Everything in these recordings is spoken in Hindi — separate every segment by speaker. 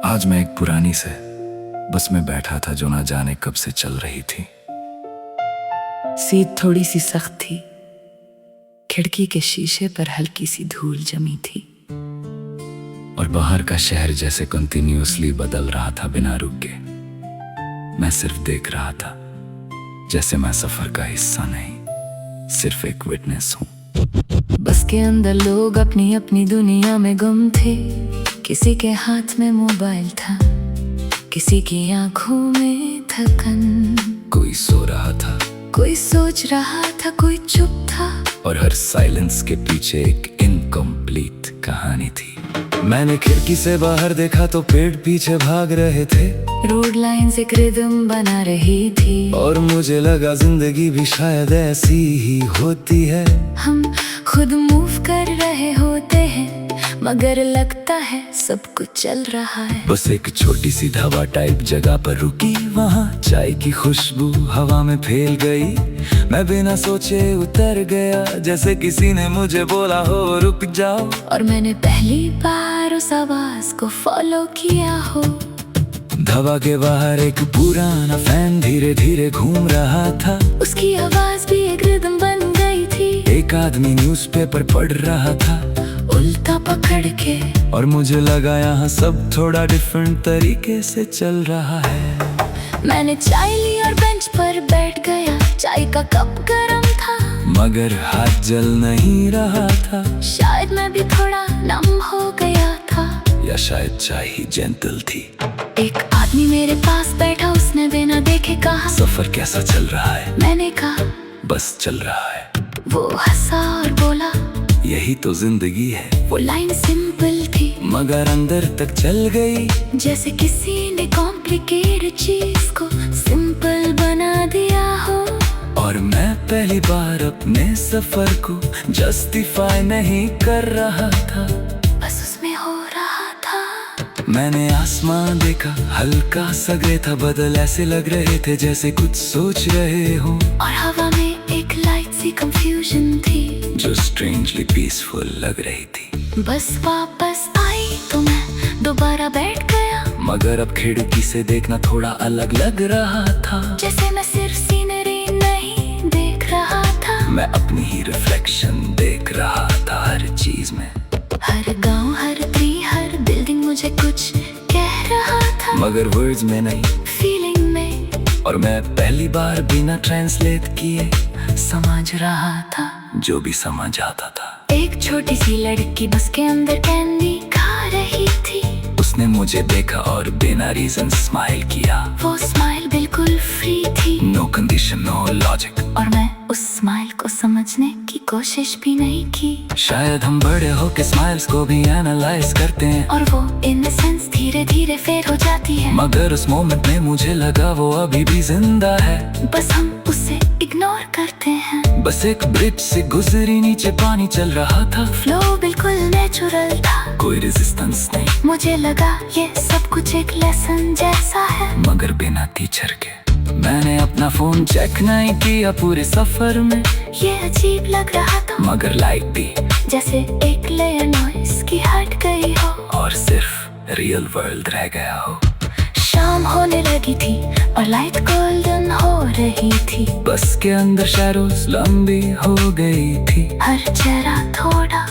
Speaker 1: आज मैं एक पुरानी से बस में बैठा था जो ना जाने कब से चल रही थी।
Speaker 2: सीट थोड़ी सी सख्त थी, खिड़की के शीशे पर हल्की सी धूल जमी थी
Speaker 1: और बाहर का शहर जैसे कंटिन्यूअसली बदल रहा था बिना रुके। मैं सिर्फ देख रहा था, जैसे मैं सफर का हिस्सा नहीं, सिर्फ एक विटनेस हूँ।
Speaker 2: बस के अंदर लोग अपनी अपनी दुनिया में गुम थे। किसी के हाथ में मोबाइल था, किसी की आंखों में थकन।
Speaker 1: कोई सो रहा था,
Speaker 2: कोई सोच रहा था, कोई चुप था,
Speaker 1: और हर साइलेंस के पीछे एक इनकम्प्लीट कहानी थी। मैंने खिड़की से बाहर देखा तो पेड़ पीछे भाग रहे थे,
Speaker 2: रोड लाइन से रिदम बना रही थी,
Speaker 1: और मुझे लगा जिंदगी भी शायद ऐसी ही होती है।
Speaker 2: हम खुद मूव कर रहे होते हैं, मगर लगता है सब कुछ चल रहा है।
Speaker 1: बस एक छोटी सी ढाबा टाइप जगह पर रुकी, वहाँ चाय की खुशबू हवा में फैल गई। मैं बिना सोचे उतर गया, जैसे किसी ने मुझे बोला हो रुक जाओ।
Speaker 2: और मैंने पहली बार उस आवाज को फॉलो किया हो।
Speaker 1: ढाबा के बाहर एक पुराना फैन धीरे धीरे घूम रहा था,
Speaker 2: उसकी आवाज भी एक रिदम बन गई थी।
Speaker 1: एक आदमी न्यूज़पेपर पढ़ रहा था
Speaker 2: उल्टा पकड़ के,
Speaker 1: और मुझे लगा यहाँ सब थोड़ा डिफरेंट तरीके से चल रहा है।
Speaker 2: मैंने चाय ली और बेंच पर बैठ गया। चाय का कप गरम था,
Speaker 1: मगर हाथ जल नहीं रहा था।
Speaker 2: शायद मैं भी थोड़ा नम हो गया था,
Speaker 1: या शायद चाय ही जेंटल थी।
Speaker 2: एक आदमी मेरे पास बैठा, उसने बिना देखे कहा,
Speaker 1: सफर कैसा चल रहा है?
Speaker 2: मैंने कहा,
Speaker 1: बस चल रहा है।
Speaker 2: वो हंसा और बोला,
Speaker 1: यही तो जिंदगी है।
Speaker 2: वो लाइन सिंपल थी,
Speaker 1: मगर अंदर तक चल गई,
Speaker 2: जैसे किसी ने कॉम्प्लिकेटेड चीज को सिंपल बना दिया हो।
Speaker 1: और मैं पहली बार अपने सफर को जस्टिफाई नहीं कर रहा था,
Speaker 2: बस उसमें हो रहा था।
Speaker 1: मैंने आसमान देखा, हल्का सा ग्रे था, बादल ऐसे लग रहे थे जैसे कुछ सोच रहे हो।
Speaker 2: और हवा में एक लाइट सी कंफ्यूजन थी,
Speaker 1: जो स्ट्रेंजली पीसफुल लग रही थी।
Speaker 2: बस वापस आई तो मैं दोबारा बैठ गया,
Speaker 1: मगर अब खिड़की से देखना थोड़ा अलग लग रहा था,
Speaker 2: जैसे मैं सिर्फ सीनरी नहीं देख रहा था,
Speaker 1: मैं अपनी ही रिफ्लेक्शन देख रहा था हर चीज में।
Speaker 2: हर गांव, हर ट्री, हर बिल्डिंग मुझे कुछ कह रहा था,
Speaker 1: मगर वर्ड्स में नहीं,
Speaker 2: फीलिंग में।
Speaker 1: और मैं पहली बार बिना ट्रांसलेट किए
Speaker 2: समझ रहा था
Speaker 1: जो भी समझ आता था।
Speaker 2: एक छोटी सी लड़की बस के अंदर कैंडी खा रही थी।
Speaker 1: उसने मुझे देखा और बिना रीजन स्माइल किया।
Speaker 2: वो स्माइल बिल्कुल फ्री थी,
Speaker 1: नो कंडीशन, नो लॉजिक।
Speaker 2: और मैं उस स्माइल को समझने की कोशिश भी नहीं की।
Speaker 1: शायद हम बड़े होके स्माइल्स को भी एनालाइज करते हैं,
Speaker 2: और वो इनसेंस धीरे धीरे फेड हो जाती है,
Speaker 1: मगर उस मोमेंट में मुझे लगा वो अभी भी जिंदा है।
Speaker 2: बस हम उसे इग्नोर करते हैं।
Speaker 1: बस एक ब्रिज से गुजरी, नीचे पानी चल रहा था,
Speaker 2: फ्लो बिल्कुल नेचुरल था,
Speaker 1: कोई रेजिस्टेंस नहीं।
Speaker 2: मुझे लगा ये सब कुछ एक लेसन जैसा है,
Speaker 1: मगर बिना टीचर के। मैंने अपना फोन चेक नहीं किया पूरे सफर में,
Speaker 2: ये अजीब लग रहा था,
Speaker 1: मगर लाइट भी
Speaker 2: जैसे एक लेयर नॉइस की हट गई हो,
Speaker 1: और सिर्फ रियल वर्ल्ड रह गया हो।
Speaker 2: शाम होने लगी थी और लाइट गोल्डन हो रही थी।
Speaker 1: बस के अंदर शैडोज लंबी हो गई थी,
Speaker 2: हर चेहरा थोड़ा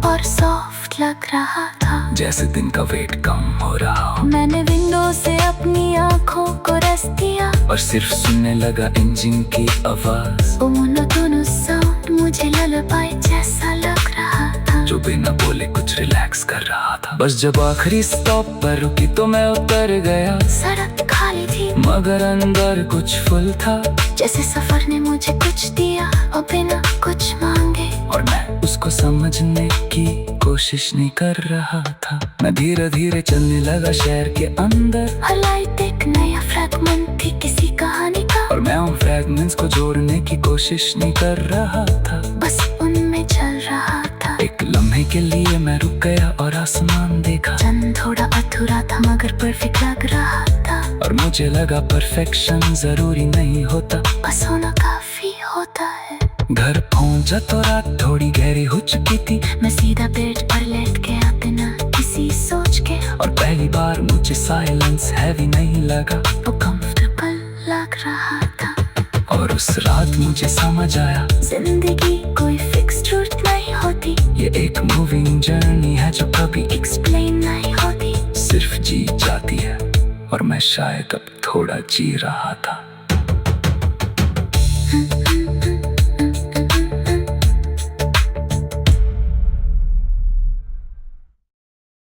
Speaker 2: और सॉफ्ट लग रहा था,
Speaker 1: जैसे दिन का वेट कम हो रहा हो।
Speaker 2: मैंने विंडो से अपनी आँखों को रेस्ट दिया,
Speaker 1: और सिर्फ सुनने लगा इंजन की आवाज,
Speaker 2: वो मोनोटोनस साउंड मुझे ललबाई जैसा लग रहा था,
Speaker 1: जो बिना बोले कुछ रिलैक्स कर रहा था। बस जब आखिरी स्टॉप पर रुकी तो मैं उतर गया।
Speaker 2: सड़क खाली थी,
Speaker 1: मगर अंदर कुछ फुल था,
Speaker 2: जैसे सफर ने मुझे कुछ दिया और बिना कुछ मांगे।
Speaker 1: और मैं उसको समझने की कोशिश नहीं कर रहा था। मैं धीरे धीरे चलने लगा शहर के अंदर,
Speaker 2: हर लाइट एक नया फ्रैगमेंट थी किसी कहानी का,
Speaker 1: और मैं उन फ्रैगमेंट्स को जोड़ने की कोशिश नहीं कर रहा था,
Speaker 2: बस उनमें चल रहा था।
Speaker 1: एक लम्हे के लिए मैं रुक गया और आसमान देखा।
Speaker 2: चंद थोड़ा अधूरा था मगर परफेक्ट लग रहा था,
Speaker 1: और मुझे लगा परफेक्शन जरूरी नहीं होता,
Speaker 2: बस होना काफी होता है।
Speaker 1: घर पहुंचा तो रात थोड़ी गहरी हो चुकी थी।
Speaker 2: मैं सीधा बेड पर लेट गया बिना किसी सोच के,
Speaker 1: और पहली बार मुझे मुझे साइलेंस हैवी नहीं लगा,
Speaker 2: वो कंफर्टेबल लग रहा था।
Speaker 1: और उस रात मुझे समझ आया
Speaker 2: जिंदगी कोई फिक्स्ड रूट नहीं होती,
Speaker 1: ये एक मूविंग जर्नी है जो कभी
Speaker 2: एक्सप्लेन नहीं होती,
Speaker 1: सिर्फ जी जाती है। और मैं शायद अब थोड़ा जी रहा था।